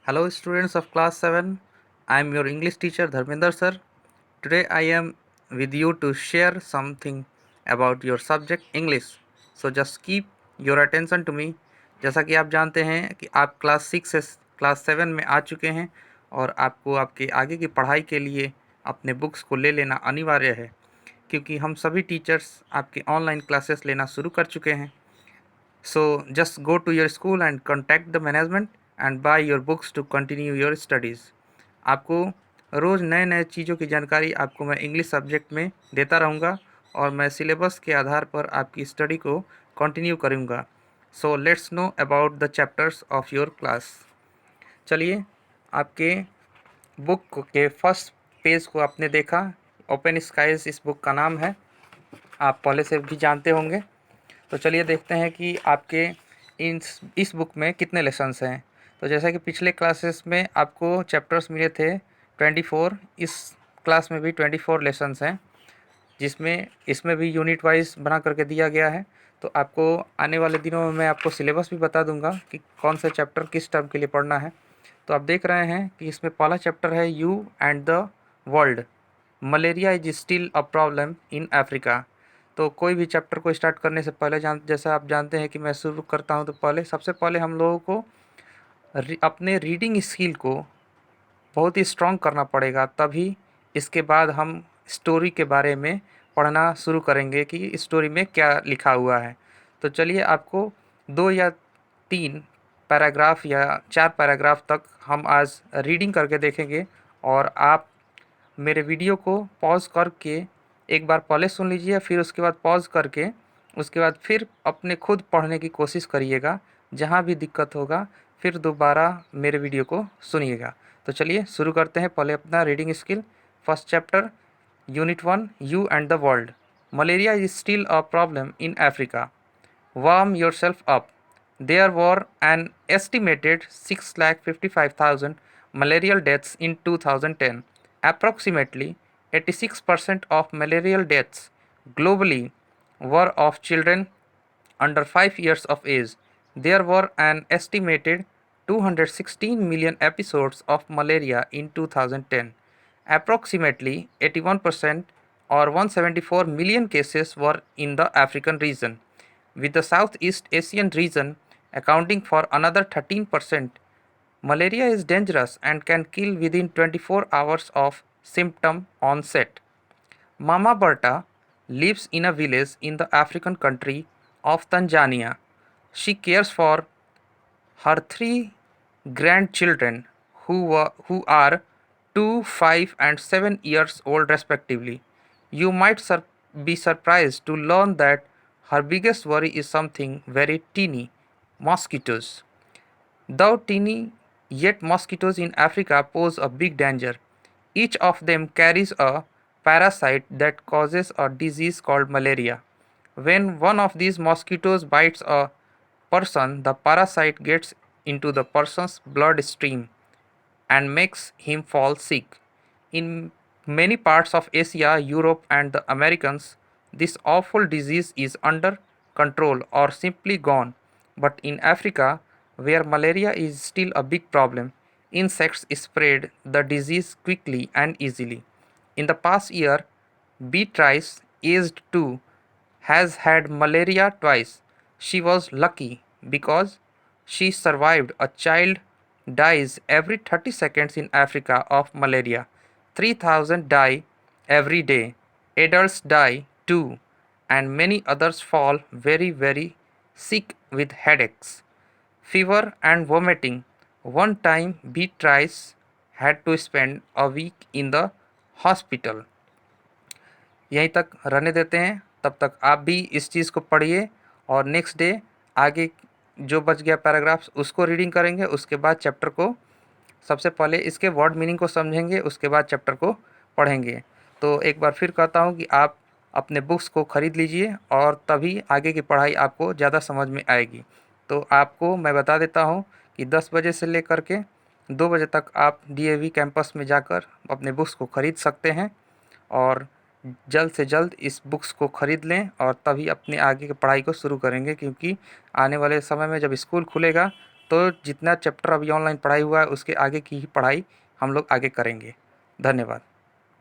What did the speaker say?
Hello students of class 7. I am your English teacher Dharminder sir. Today I am with you to share something about your subject English. So just keep your attention to me. जैसा कि आप जानते हैं कि आप class 6 से class 7 में आ चुके हैं और आपको आपके आगे की पढ़ाई के लिए अपने बुक्स को ले लेना अनिवार्य है, क्योंकि हम सभी टीचर्स आपके ऑनलाइन क्लासेस लेना शुरू कर चुके हैं। So just go to your school and contact the management and buy your books to continue your studies. आपको रोज़ नए नए चीज़ों की जानकारी आपको मैं इंग्लिश सब्जेक्ट में देता रहूँगा और मैं सिलेबस के आधार पर आपकी स्टडी को कंटिन्यू करूँगा। So let's know about the chapters of your class. चलिए, आपके बुक के फर्स्ट पेज को आपने देखा। ओपन स्काइज इस बुक का नाम है, आप पहले से भी जानते होंगे। तो चलिए देखते हैं कि आपके इस बुक में कितने लेसन्स हैं। तो जैसा कि पिछले क्लासेस में आपको चैप्टर्स मिले थे 24, इस क्लास में भी 24 लेसन्स हैं, जिसमें इसमें भी यूनिट वाइज बना करके दिया गया है। तो आपको आने वाले दिनों में मैं आपको सिलेबस भी बता दूंगा कि कौन सा चैप्टर किस टर्म के लिए पढ़ना है। तो आप देख रहे हैं कि इसमें पहला चैप्टर है you and the world, malaria is still a problem in Africa. तो कोई भी चैप्टर को स्टार्ट करने से पहले जैसा आप जानते हैं कि मैं शुरू करता हूं, तो सबसे पहले हम लोगों को अपने रीडिंग स्किल को बहुत ही स्ट्रॉन्ग करना पड़ेगा, तभी इसके बाद हम स्टोरी के बारे में पढ़ना शुरू करेंगे कि स्टोरी में क्या लिखा हुआ है। तो चलिए, आपको 2 या 3 पैराग्राफ या 4 पैराग्राफ तक हम आज रीडिंग करके देखेंगे, और आप मेरे वीडियो को पॉज़ करके एक बार पहले सुन लीजिए, फिर उसके बाद पॉज़ करके उसके बाद फिर अपने खुद पढ़ने की कोशिश करिएगा। जहाँ भी दिक्कत होगा फिर दोबारा मेरे वीडियो को सुनिएगा। तो चलिए शुरू करते हैं पहले अपना reading skill. First chapter, unit 1, you and the world. Malaria is still a problem in Africa. Warm yourself up. There were an estimated 655,000 malarial deaths in 2010. Approximately 86% of malarial deaths globally were of children under 5 years of age. There were an estimated 216 million episodes of malaria in 2010. Approximately 81% or 174 million cases were in the African region, with the Southeast Asian region accounting for another 13%. Malaria is dangerous and can kill within 24 hours of symptom onset. Mama Berta lives in a village in the African country of Tanzania. She cares for her 3 grandchildren who are 2, 5, and 7 years old respectively. You might be surprised to learn that her biggest worry is something very teeny: mosquitoes. Though teeny, yet mosquitoes in Africa pose a big danger. Each of them carries a parasite that causes a disease called malaria. When one of these mosquitoes bites a person, the parasite gets into the person's bloodstream and makes him fall sick. In many parts of Asia, Europe, and the Americas, this awful disease is under control or simply gone. But in Africa, where malaria is still a big problem, insects spread the disease quickly and easily. In the past year, Beatrice, aged 2, has had malaria twice. She was lucky because she survived. A child dies every 30 seconds in Africa of malaria. 3,000 die every day. Adults die too, and many others fall very sick with headaches, fever, and vomiting. One time, Beatrice had to spend a week in the hospital. यहीं तक रहने देते हैं, तब तक आप भी इस चीज़ को पढ़िए और नेक्स्ट डे आगे जो बच गया पैराग्राफ्स उसको रीडिंग करेंगे। उसके बाद चैप्टर को सबसे पहले इसके वर्ड मीनिंग को समझेंगे, उसके बाद चैप्टर को पढ़ेंगे। तो एक बार फिर कहता हूँ कि आप अपने बुक्स को ख़रीद लीजिए और तभी आगे की पढ़ाई आपको ज़्यादा समझ में आएगी। तो आपको मैं बता देता हूँ कि 10 बजे से लेकर के 2 बजे तक आप डीएवी कैंपस में जाकर अपने बुक्स को ख़रीद सकते हैं, और जल्द से जल्द इस बुक्स को ख़रीद लें और तभी अपने आगे की पढ़ाई को शुरू करेंगे, क्योंकि आने वाले समय में जब स्कूल खुलेगा तो जितना चैप्टर अभी ऑनलाइन पढ़ाई हुआ है उसके आगे की ही पढ़ाई हम लोग आगे करेंगे। धन्यवाद।